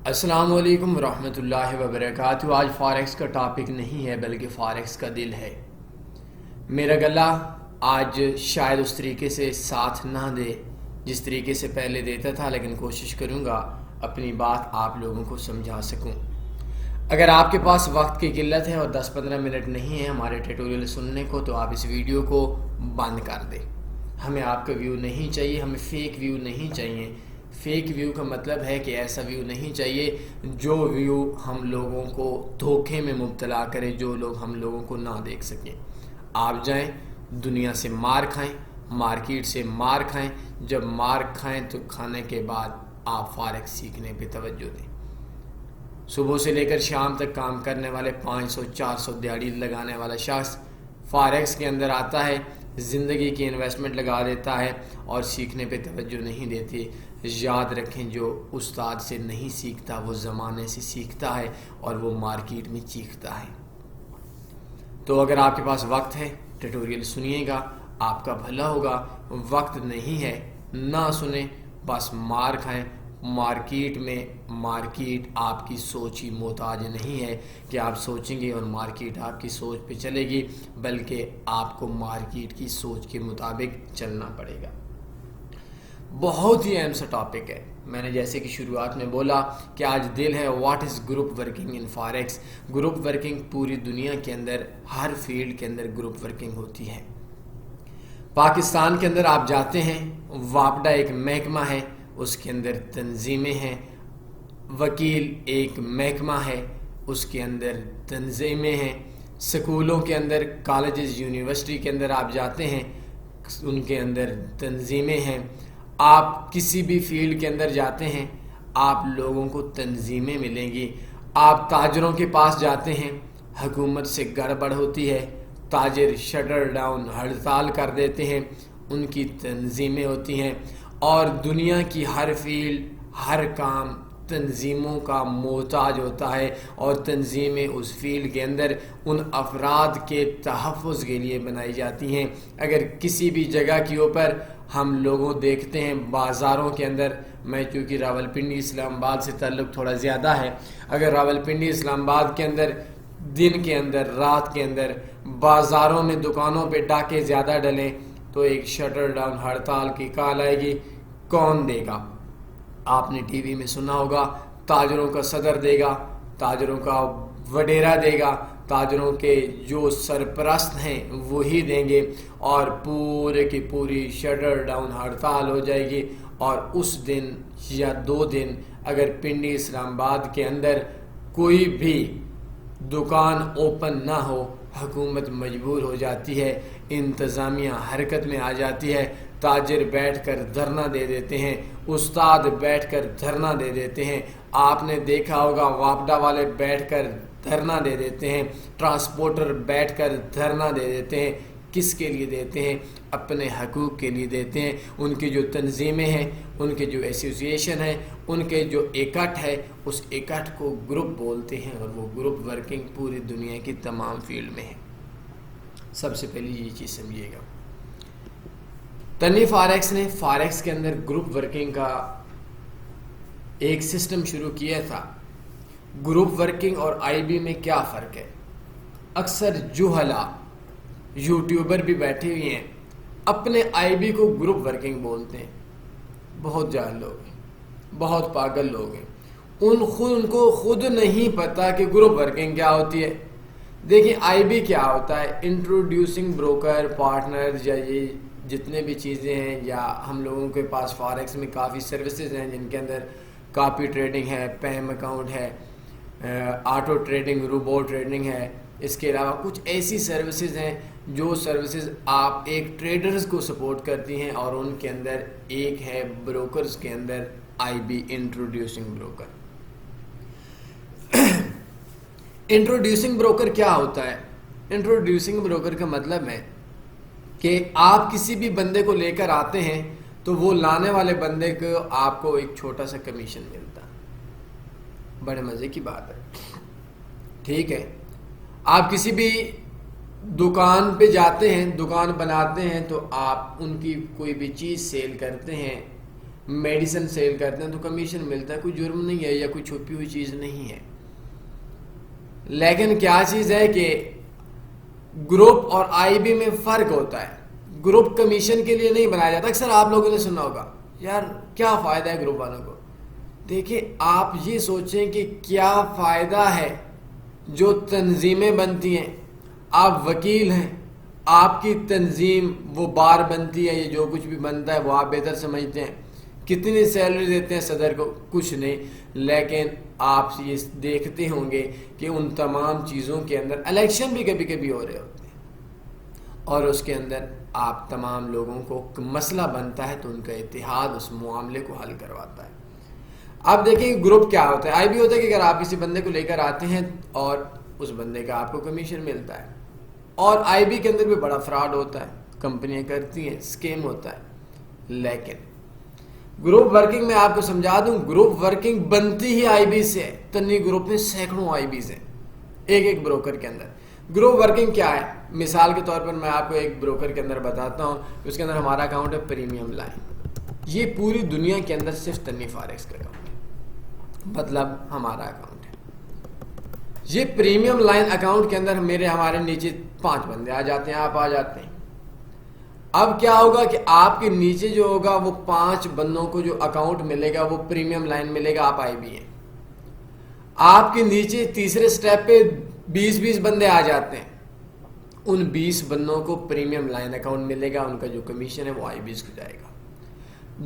السلام علیکم ورحمۃ اللہ وبرکاتہ۔ آج فارکس کا ٹاپک نہیں ہے بلکہ فارکس کا دل ہے۔ میرا گلا آج شاید اس طریقے سے ساتھ نہ دے جس طریقے سے پہلے دیتا تھا، لیکن کوشش کروں گا اپنی بات آپ لوگوں کو سمجھا سکوں۔ اگر آپ کے پاس وقت کی قلت ہے اور 10-15 منٹ نہیں ہے ہمارے ٹیٹوریل سننے کو، تو آپ اس ویڈیو کو بند کر دیں۔ ہمیں آپ کا ویو نہیں چاہیے، ہمیں فیک ویو نہیں چاہیے۔ فیک ویو کا مطلب ہے کہ ایسا ویو نہیں چاہیے جو ویو ہم لوگوں کو دھوکے میں مبتلا کرے، جو لوگ ہم لوگوں کو نہ دیکھ سکیں۔ آپ جائیں دنیا سے مار کھائیں، مارکیٹ سے مار کھائیں، جب مار کھائیں تو کھانے کے بعد آپ فارکس سیکھنے پہ توجہ دیں۔ صبح سے لے کر شام تک کام کرنے والے 500-400 دیہڑی لگانے والا شخص فارکس کے اندر آتا ہے، زندگی کی انویسٹمنٹ لگا دیتا ہے اور سیکھنے پہ توجہ نہیں دیتی۔ یاد رکھیں، جو استاد سے نہیں سیکھتا وہ زمانے سے سیکھتا ہے اور وہ مارکیٹ میں چیختا ہے۔ تو اگر آپ کے پاس وقت ہے ٹیٹوریل سنیے گا، آپ کا بھلا ہوگا۔ وقت نہیں ہے نہ سنیں، بس مار کھائیں۔ مارکیٹ آپ کی سوچ ہی محتاج نہیں ہے کہ آپ سوچیں گے اور مارکیٹ آپ کی سوچ پہ چلے گی، بلکہ آپ کو مارکیٹ کی سوچ کے مطابق چلنا پڑے گا۔ بہت ہی اہم سا ٹاپک ہے۔ میں نے جیسے کہ شروعات میں بولا کہ آج دل ہے what is group working in forex. Group working پوری دنیا کے اندر ہر فیلڈ کے اندر گروپ ورکنگ ہوتی ہے۔ پاکستان کے اندر آپ جاتے ہیں، واپڈا ایک محکمہ ہے، اس کے اندر تنظیمیں ہیں۔ وکیل ایک محکمہ ہے، اس کے اندر تنظیمیں ہیں۔ سکولوں کے اندر، کالجز، یونیورسٹی کے اندر آپ جاتے ہیں، ان کے اندر تنظیمیں ہیں۔ آپ کسی بھی فیلڈ کے اندر جاتے ہیں، آپ لوگوں کو تنظیمیں ملیں گی۔ آپ تاجروں کے پاس جاتے ہیں، حکومت سے گڑبڑ ہوتی ہے، تاجر شٹر ڈاؤن ہڑتال کر دیتے ہیں، ان کی تنظیمیں ہوتی ہیں۔ اور دنیا کی ہر فیلڈ، ہر کام تنظیموں کا محتاج ہوتا ہے، اور تنظیمیں اس فیلڈ کے اندر ان افراد کے تحفظ کے لیے بنائی جاتی ہیں۔ اگر کسی بھی جگہ کے اوپر ہم لوگوں دیکھتے ہیں بازاروں کے اندر، میں چونکہ راولپنڈی اسلام آباد سے تعلق تھوڑا زیادہ ہے، اگر راولپنڈی اسلام آباد کے اندر دن کے اندر، رات کے اندر بازاروں میں دکانوں پہ ڈاکے زیادہ ڈلیں تو ایک شٹر ڈاؤن ہڑتال کی کال آئے گی۔ کون دے گا؟ آپ نے ٹی وی میں سنا ہوگا، تاجروں کا صدر دے گا، تاجروں کا وڈیرا دے گا، تاجروں کے جو سرپرست ہیں وہی دیں گے، اور پورے کی پوری شٹر ڈاؤن ہڑتال ہو جائے گی۔ اور اس دن یا 2 دن اگر پنڈی اسلام آباد کے اندر کوئی بھی دکان اوپن نہ ہو، حکومت مجبور ہو جاتی ہے، انتظامیہ حرکت میں آ جاتی ہے، تاجر بیٹھ کر دھرنا دے دیتے ہیں، استاد بیٹھ کر دھرنا دے دیتے ہیں۔ آپ نے دیکھا ہوگا واپڈا والے بیٹھ کر دھرنا دے دیتے ہیں، ٹرانسپورٹر بیٹھ کر دھرنا دے دیتے ہیں۔ کس کے لیے دیتے ہیں؟ اپنے حقوق کے لیے دیتے ہیں۔ ان کی جو تنظیمیں ہیں، ان کے جو ایسوسییشن ہے، ان کے جو اکٹھ ہے، اس اکٹھ کو گروپ بولتے ہیں، اور وہ گروپ ورکنگ پوری دنیا کی تمام فیلڈ میں ہے۔ سب سے پہلے یہ چیز سمجھیے گا، تنوی فارکس نے فارکس کے اندر گروپ ورکنگ کا ایک سسٹم شروع کیا تھا۔ گروپ ورکنگ اور آئی بی میں کیا فرق ہے؟ اکثر جوہلا یوٹیوبر بھی بیٹھے ہوئے ہیں، اپنے آئی بی کو گروپ ورکنگ بولتے ہیں۔ بہت جاہل لوگ ہیں، بہت پاگل لوگ ہیں، ان کو خود نہیں پتا کہ گروپ ورکنگ کیا ہوتی ہے۔ دیکھیں آئی بی کیا ہوتا ہے، انٹروڈیوسنگ بروکر، پارٹنر، یا یہ جتنے بھی چیزیں ہیں، یا ہم لوگوں کے پاس فارکس میں کافی سروسز ہیں جن کے اندر کاپی ٹریڈنگ ہے، پیم اکاؤنٹ ہے، آٹو ٹریڈنگ، روبو ٹریڈنگ ہے۔ اس کے علاوہ کچھ ایسی سروسز ہیں جو سروسز آپ ایک ٹریڈرز کو سپورٹ کرتی ہیں، اور ان کے اندر ایک ہے بروکرز کے اندر I B, introducing broker. Introducing broker کیا ہوتا ہے؟ انٹروڈیوسنگ بروکر کا مطلب ہے کہ آپ کسی بھی بندے کو لے کر آتے ہیں تو وہ لانے والے بندے کو آپ کو ایک چھوٹا سا کمیشن ملتا ہے۔ بڑے مزے کی بات ہے، ٹھیک ہے۔ آپ کسی بھی دکان پہ جاتے ہیں، دکان بناتے ہیں، تو آپ ان کی کوئی بھی چیز سیل کرتے ہیں، میڈیسن سیل کرتے ہیں تو کمیشن ملتا ہے، کوئی جرم نہیں ہے یا کوئی چھپی ہوئی چیز نہیں ہے. لیکن کیا چیز ہے کہ گروپ اور آئی بی میں فرق ہوتا ہے. گروپ کمیشن کے لیے نہیں بنایا جاتا. اکثر آپ لوگوں نے سنا ہوگا یار کیا فائدہ ہے گروپ والوں کو. دیکھیں آپ یہ سوچیں کہ کیا فائدہ ہے جو تنظیمیں بنتی ہیں. آپ وکیل ہیں، آپ کی تنظیم وہ بار بنتی ہے، یہ جو کچھ بھی بنتا ہے وہ آپ بہتر سمجھتے ہیں. کتنی سیلری دیتے ہیں صدر کو؟ کچھ نہیں. لیکن آپ یہ دیکھتے ہوں گے کہ ان تمام چیزوں کے اندر الیکشن بھی کبھی کبھی ہو رہے ہوتے ہیں اور اس کے اندر آپ تمام لوگوں کو مسئلہ بنتا ہے تو ان کا اتحاد اس معاملے کو حل کرواتا ہے. اب دیکھیں گروپ کیا ہوتا ہے. آئی بی ہوتا ہے کہ اگر آپ کسی بندے کو لے کر آتے ہیں اور اس بندے کا آپ کو کمیشن ملتا ہے. اور آئی بی کے اندر بھی بڑا فراڈ ہوتا ہے، کمپنیاں کرتی ہیں، اسکیم ہوتا ہے. لیکن گروپ ورکنگ میں آپ کو سمجھا دوں، گروپ ورکنگ بنتی ہی آئی بی سے ہے. تنوی گروپ میں سینکڑوں آئی بیز ہیں ایک بروکر کے اندر. گروپ ورکنگ کیا ہے؟ مثال کے طور پر میں آپ کو ایک بروکر کے اندر بتاتا ہوں. اس کے اندر ہمارا اکاؤنٹ ہے پریمیم لائن. یہ پوری دنیا کے اندر صرف تنوی فاریکس کا اکاؤنٹ ہے، مطلب ہمارا اکاؤنٹ ہے. یہ پریمیم لائن اکاؤنٹ کے اندر ہمارے نیچے 5 بندے آ جاتے ہیں، آپ آ جاتے ہیں. اب کیا ہوگا کہ آپ کے نیچے جو ہوگا وہ 5 بندوں کو جو اکاؤنٹ ملے گا وہ پریمیم لائن ملے گا. آپ آئی بی ہیں. آپ کے نیچے تیسرے سٹیپ پہ 20 بندے آ جاتے ہیں. ان 20 بندوں کو پریمیم لائن اکاؤنٹ ملے گا. ان کا جو کمیشن ہے وہ آئی بیز کو جائے گا.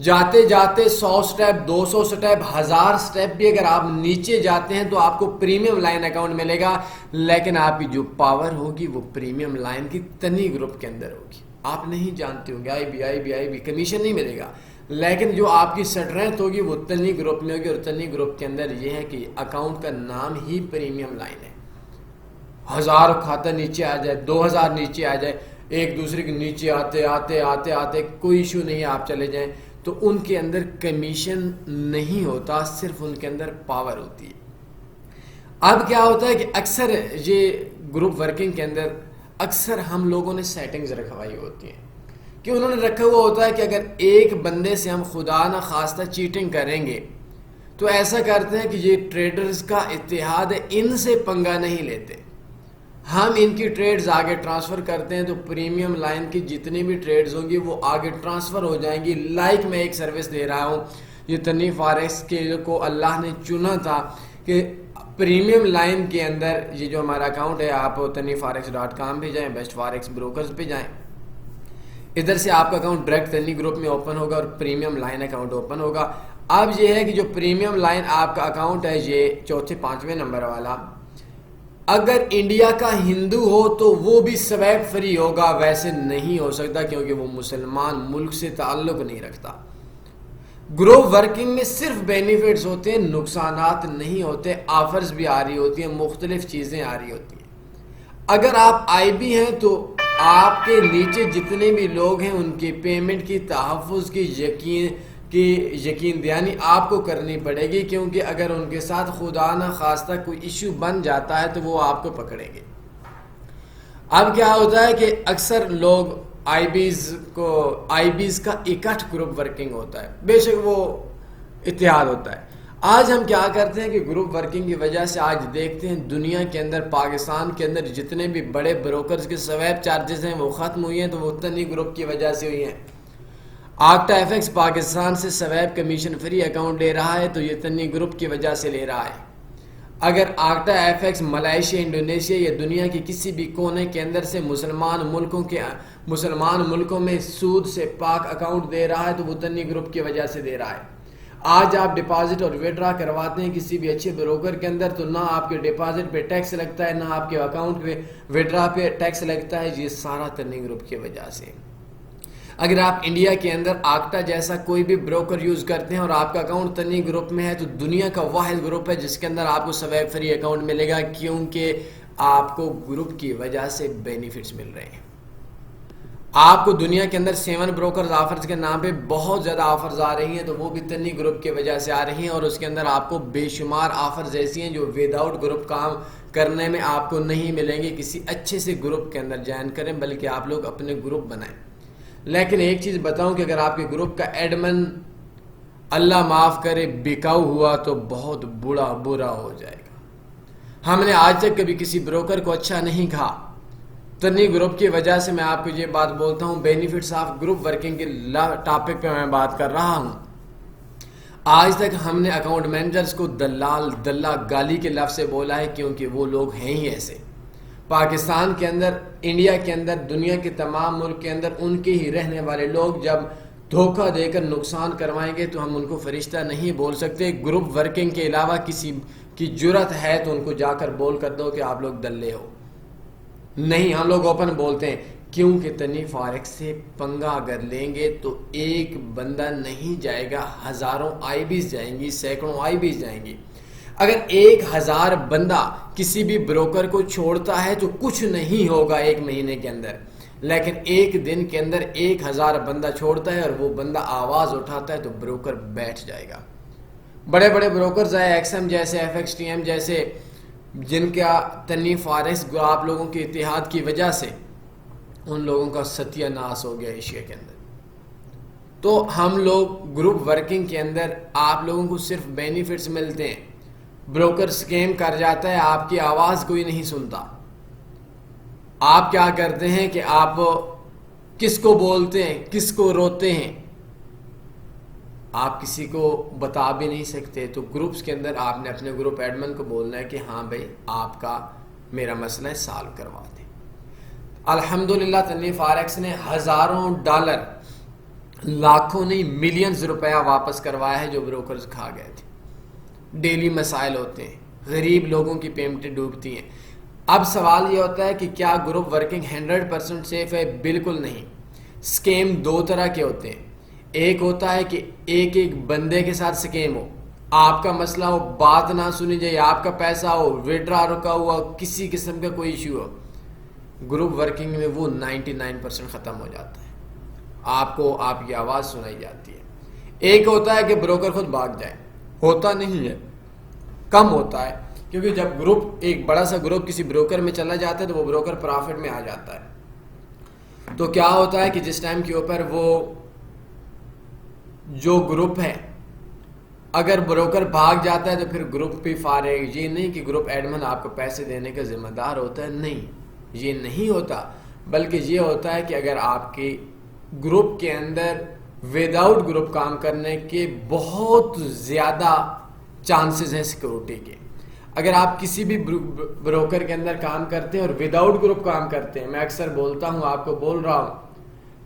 جاتے جاتے 100 سٹیپ، 200 سٹیپ، 1000 سٹیپ بھی اگر آپ نیچے جاتے ہیں تو آپ کو پریمیم لائن اکاؤنٹ ملے گا. لیکن آپ کی جو پاور ہوگی وہ پریمیم لائن کی تنوی گروپ کے اندر ہوگی. آپ نہیں جانتے ہوں گے آئی بی کمیشن نہیں ملے گا. لیکن جو آپ کی اسٹرینتھ ہوگی وہ تنوی گروپ میں ہوگی. اور تنوی گروپ کے اندر یہ ہے کہ اکاؤنٹ کا نام ہی پریمیم لائن ہے. 1000 کھاتا نیچے آ جائے، 2000 نیچے آ جائے، ایک دوسرے کے نیچے آتے کوئی ایشو نہیں ہے، آپ چلے جائیں تو ان کے اندر کمیشن نہیں ہوتا، صرف ان کے اندر پاور ہوتی ہے. اب کیا ہوتا ہے کہ اکثر یہ گروپ ورکنگ کے اندر اکثر ہم لوگوں نے سیٹنگز رکھوائی ہوتی ہیں کہ انہوں نے رکھا ہوا ہوتا ہے کہ اگر ایک بندے سے ہم خدا نہ خواستہ چیٹنگ کریں گے تو ایسا کرتے ہیں کہ یہ ٹریڈرز کا اتحاد ہے، ان سے پنگا نہیں لیتے. ہم ان کی ٹریڈز آگے ٹرانسفر کرتے ہیں تو پریمیم لائن کی جتنی بھی ٹریڈز ہوں گی وہ آگے ٹرانسفر ہو جائیں گی. لائک میں ایک سروس دے رہا ہوں، یہ تنوی فاریکس کے کو اللہ نے چنا تھا کہ پریمیم لائن کے اندر یہ جو ہمارا اکاؤنٹ ہے، آپ tanviforex.com پہ جائیں، بیسٹ فاریکس بروکرز پہ جائیں. ادھر سے آپ کا اکاؤنٹ ڈائریکٹ تنوی گروپ میں اوپن ہوگا اور پریمیم لائن اکاؤنٹ اوپن ہوگا. اب یہ ہے کہ جو پریمیم لائن آپ کا اکاؤنٹ ہے، یہ 4-5 نمبر والا، اگر انڈیا کا ہندو ہو تو وہ بھی سویپ فری ہوگا. ویسے نہیں ہو سکتا کیونکہ وہ مسلمان ملک سے تعلق نہیں رکھتا. گروپ ورکنگ میں صرف بینیفٹس ہوتے ہیں، نقصانات نہیں ہوتے. آفرز بھی آ رہی ہوتی ہیں، مختلف چیزیں آ رہی ہوتی ہیں. اگر آپ آئی بی ہیں تو آپ کے نیچے جتنے بھی لوگ ہیں ان کی پیمنٹ کی تحفظ کی یقین دہانی آپ کو کرنی پڑے گی، کیونکہ اگر ان کے ساتھ خدا نہ خواستہ کوئی ایشو بن جاتا ہے تو وہ آپ کو پکڑیں گے. اب کیا ہوتا ہے کہ اکثر لوگ آئی بیز کا اکٹھ گروپ ورکنگ ہوتا ہے، بے شک وہ اتحاد ہوتا ہے. آج ہم کیا کرتے ہیں کہ گروپ ورکنگ کی وجہ سے آج دیکھتے ہیں دنیا کے اندر، پاکستان کے اندر جتنے بھی بڑے بروکرز کے سویپ چارجز ہیں وہ ختم ہوئی ہیں تو وہ تنوی گروپ کی وجہ سے ہوئی ہیں. آکٹا ایف ایکس پاکستان سے سویپ کمیشن فری اکاؤنٹ لے رہا ہے تو یہ تنوی گروپ کی وجہ سے لے رہا ہے. اگر آکٹا ایف ایکس ملائیشیا، انڈونیشیا یا دنیا کے کسی بھی کونے کے اندر سے مسلمان ملکوں میں سود سے پاک اکاؤنٹ دے رہا ہے تو وہ تنوی گروپ کی وجہ سے دے رہا ہے. آج آپ ڈپازٹ اور وڈرا کرواتے ہیں کسی بھی اچھے بروکر کے اندر تو نہ آپ کے ڈپازٹ پہ ٹیکس لگتا ہے، نہ آپ کے اکاؤنٹ پہ وڈرا پہ ٹیکس لگتا ہے. یہ سارا تنوی گروپ کی وجہ سے. اگر آپ انڈیا کے اندر آکٹا جیسا کوئی بھی بروکر یوز کرتے ہیں اور آپ کا اکاؤنٹ تنوی گروپ میں ہے تو دنیا کا واحد گروپ ہے جس کے اندر آپ کو سویپ فری اکاؤنٹ ملے گا، کیونکہ آپ کو گروپ کی وجہ سے بینیفٹس مل رہے ہیں. آپ کو دنیا کے اندر 7 بروکرز آفرز کے نام پہ بہت زیادہ آفرز آ رہی ہیں تو وہ بھی تنوی گروپ کی وجہ سے آ رہی ہیں. اور اس کے اندر آپ کو بے شمار آفرز ایسی ہیں جو وداؤٹ گروپ کام کرنے میں آپ کو نہیں ملیں گے. کسی اچھے سے گروپ کے اندر جوائن کریں، بلکہ آپ لوگ اپنے گروپ بنائیں. لیکن ایک چیز بتاؤں کہ اگر آپ کے گروپ کا ایڈمن اللہ معاف کرے بکاؤ ہوا تو بہت برا ہو جائے گا۔ ہم نے آج تک کبھی کسی بروکر کو اچھا نہیں کہا۔ تنی گروپ کی وجہ سے میں آپ کو یہ بات بولتا ہوں، بینیفٹس آف گروپ ورکنگ کے ٹاپک پہ میں بات کر رہا ہوں۔ آج تک ہم نے اکاؤنٹ مینیجرز کو دلہ گالی کے لفظ سے بولا ہے، کیونکہ وہ لوگ ہیں ہی ایسے۔ پاکستان کے اندر، انڈیا کے اندر، دنیا کے تمام ملک کے اندر ان کے ہی رہنے والے لوگ جب دھوکہ دے کر نقصان کروائیں گے تو ہم ان کو فرشتہ نہیں بول سکتے۔ گروپ ورکنگ کے علاوہ کسی کی جرت ہے تو ان کو جا کر بول کر دو کہ آپ لوگ دلے ہو۔ نہیں، ہم لوگ اوپن بولتے ہیں، کیونکہ تنی فارکس سے پنگا اگر لیں گے تو ایک بندہ نہیں جائے گا، ہزاروں آئی بیز جائیں گی، سینکڑوں آئی بیز جائیں گی۔ اگر 1000 بندہ کسی بھی بروکر کو چھوڑتا ہے تو کچھ نہیں ہوگا ایک مہینے کے اندر، لیکن ایک دن کے اندر 1000 بندہ چھوڑتا ہے اور وہ بندہ آواز اٹھاتا ہے تو بروکر بیٹھ جائے گا۔ بڑے بڑے بروکرز آئے، ایکس ایم جیسے، ایف ایکس ٹی ایم جیسے، جن کا تنی فارکس آپ لوگوں کے اتحاد کی وجہ سے ان لوگوں کا ستیہ ناس ہو گیا ایشیا کے اندر۔ تو ہم لوگ گروپ ورکنگ کے اندر آپ لوگوں کو صرف بینیفٹس ملتے ہیں۔ بروکر سکیم کر جاتا ہے، آپ کی آواز کوئی نہیں سنتا۔ آپ کیا کرتے ہیں کہ آپ کس کو بولتے ہیں، کس کو روتے ہیں، آپ کسی کو بتا بھی نہیں سکتے۔ تو گروپس کے اندر آپ نے اپنے گروپ ایڈمن کو بولنا ہے کہ ہاں بھائی آپ کا میرا مسئلہ سالو کروا دیں۔ الحمدللہ تنی فارکس نے ہزاروں ڈالر، لاکھوں نہیں ملینز روپیہ واپس کروایا ہے جو بروکرز کھا گئے تھے۔ ڈیلی مسائل ہوتے ہیں، غریب لوگوں کی پیمنٹیں ڈوبتی ہیں۔ اب سوال یہ ہوتا ہے کہ کیا گروپ ورکنگ 100% سیف ہے؟ بالکل نہیں۔ سکیم 2 طرح کے ہوتے ہیں۔ ایک ہوتا ہے کہ ایک بندے کے ساتھ سکیم ہو، آپ کا مسئلہ ہو، بات نہ سنی جائے، آپ کا پیسہ ہو، وڈرا رکا ہوا، کسی قسم کا کوئی ایشو ہو، گروپ ورکنگ میں وہ 99% ختم ہو جاتا ہے، آپ کو آپ کی آواز سنائی جاتی ہے۔ ایک ہوتا ہے کہ بروکر خود بھاگ جائے، ہوتا نہیں ہے، کم ہوتا ہے، کیونکہ جب گروپ ایک بڑا سا گروپ کسی بروکر میں چلا جاتا ہے تو وہ بروکر پرافٹ میں آ جاتا ہے۔ تو کیا ہوتا ہے کہ جس ٹائم کے اوپر وہ جو گروپ ہے اگر بروکر بھاگ جاتا ہے تو پھر گروپ بھی فارغ۔ یہ نہیں کہ گروپ ایڈمن آپ کو پیسے دینے کا ذمہ دار ہوتا ہے، نہیں، یہ نہیں ہوتا، بلکہ یہ ہوتا ہے کہ اگر آپ کے گروپ کے اندر وداؤٹ گروپ کام کرنے کے بہت زیادہ چانسز ہیں سیکورٹی کے۔ اگر آپ کسی بھی بروکر کے اندر کام کرتے ہیں اور وداؤٹ گروپ کام کرتے ہیں، میں اکثر بولتا ہوں، آپ کو بول رہا ہوں،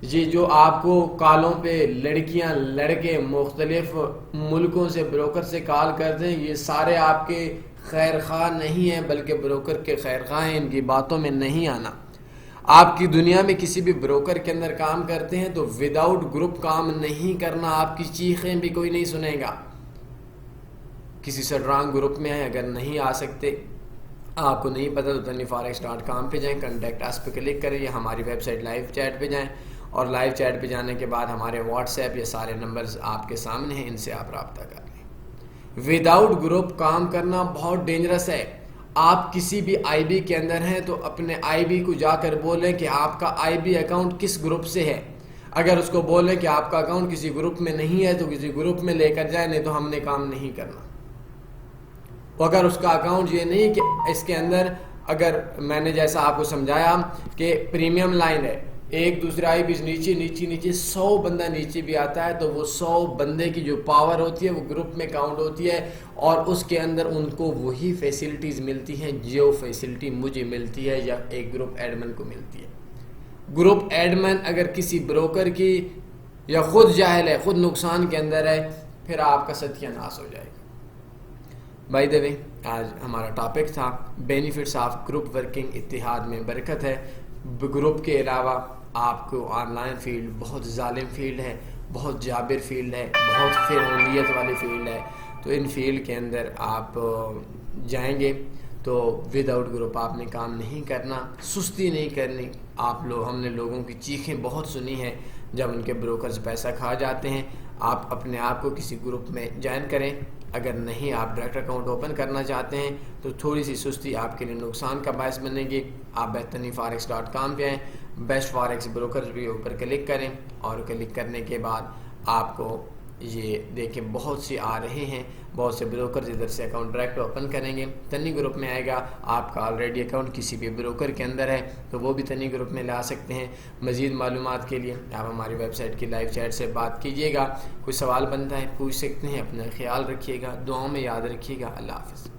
یہ جو آپ کو کالوں پہ لڑکیاں لڑکے مختلف ملکوں سے بروکر سے کال کرتے ہیں، یہ سارے آپ کے خیر خواہ نہیں ہیں بلکہ بروکر کے خیر خواہ ہیں۔ ان کی باتوں میں نہیں آنا۔ آپ کی دنیا میں کسی بھی بروکر کے اندر کام کرتے ہیں تو وداؤٹ گروپ کام نہیں کرنا، آپ کی چیخیں بھی کوئی نہیں سنے گا۔ کسی سٹرانگ گروپ میں ہیں، اگر نہیں آ سکتے، آپ کو نہیں پتہ تو taniforex.com پہ جائیں، کنٹیکٹ اس پہ کلک کریں یا ہماری ویب سائٹ لائیو چیٹ پہ جائیں، اور لائیو چیٹ پہ جانے کے بعد ہمارے واٹس ایپ یہ سارے نمبرز آپ کے سامنے ہیں، ان سے آپ رابطہ کر لیں۔ وداؤٹ گروپ کام کرنا بہت ڈینجرس ہے۔ آپ کسی بھی آئی بی کے اندر ہیں تو اپنے آئی بی کو جا کر بولیں کہ آپ کا آئی بی اکاؤنٹ کس گروپ سے ہے۔ اگر اس کو بولیں کہ آپ کا اکاؤنٹ کسی گروپ میں نہیں ہے تو کسی گروپ میں لے کر جائیں، نہیں تو ہم نے کام نہیں کرنا۔ اگر اس کا اکاؤنٹ یہ نہیں کہ اس کے اندر، اگر میں نے جیسا آپ کو سمجھایا کہ پریمیم لائن ہے، ایک دوسرے آئی بیز نیچے 100 بندہ نیچے بھی آتا ہے تو وہ 100 بندے کی جو پاور ہوتی ہے وہ گروپ میں کاؤنٹ ہوتی ہے، اور اس کے اندر ان کو وہی فیسلٹیز ملتی ہیں جو فیسلٹی مجھے ملتی ہے یا ایک گروپ ایڈمن کو ملتی ہے۔ گروپ ایڈمن اگر کسی بروکر کی یا خود جاہل ہے، خود نقصان کے اندر ہے، پھر آپ کا ستیہ ناس ہو جائے گا۔ بائی دا وے، آج ہمارا ٹاپک تھا بینیفٹس آف گروپ ورکنگ، اتحاد میں برکت ہے۔ گروپ کے علاوہ آپ کو آن لائن فیلڈ بہت ظالم فیلڈ ہے، بہت جابر فیلڈ ہے، بہت فرعونیت والی فیلڈ ہے، تو ان فیلڈ کے اندر آپ جائیں گے تو وداؤٹ گروپ آپ نے کام نہیں کرنا، سستی نہیں کرنی۔ ہم نے لوگوں کی چیخیں بہت سنی ہیں جب ان کے بروکرز پیسہ کھا جاتے ہیں۔ آپ اپنے آپ کو کسی گروپ میں جوائن کریں، اگر نہیں آپ ڈائریکٹ اکاؤنٹ اوپن کرنا چاہتے ہیں تو تھوڑی سی سستی آپ کے لیے نقصان کا باعث بنے گی۔ آپ taniforex.com پہ آئیں، بیسٹ فاریکس بروکرز بھی اوپر کلک کریں، اور کلک کرنے کے بعد آپ کو یہ دیکھیں بہت سے آ رہے ہیں، بہت سے بروکر ادھر سے اکاؤنٹ ڈائریکٹ اوپن کریں گے، تنی گروپ میں آئے گا۔ آپ کا آلریڈی اکاؤنٹ کسی بھی بروکر کے اندر ہے تو وہ بھی تنی گروپ میں لا سکتے ہیں۔ مزید معلومات کے لیے آپ ہماری ویب سائٹ کی لائیو چیٹ سے بات کیجیے گا، کوئی سوال بنتا ہے پوچھ سکتے ہیں۔ اپنا خیال رکھیے گا، دعاؤں میں یاد رکھیے گا۔ اللہ حافظ۔